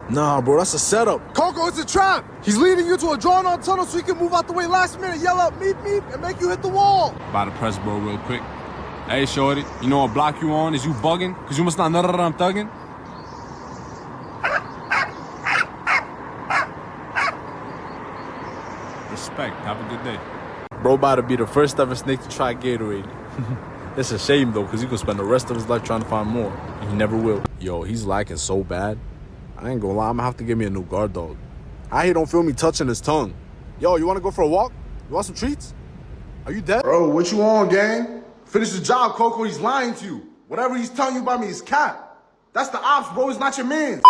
Nah, bro, that's a setup. Coco, it's a trap. He's leading you to a drawn-out tunnel so he can move out the way last minute, yell out, meep, meep, and make you hit the wall. About to press bro real quick. Hey, shorty, you know what block you on? Is you bugging? Cause you must not know that I'm thugging. Respect, have a good day. Bro about to be the first ever snake to try Gatorade. It's a shame though, cause he could spend the rest of his life trying to find more. And he never will. Yo, he's lacking so bad. I ain't gonna lie, I'm gonna have to get me a new guard dog. How he don't feel me touching his tongue? Yo, you wanna go for a walk? You want some treats? Are you dead? Bro, what you on, gang? Finish the job, Coco. He's lying to you. Whatever he's telling you about me is cap. That's the ops, bro. It's not your man.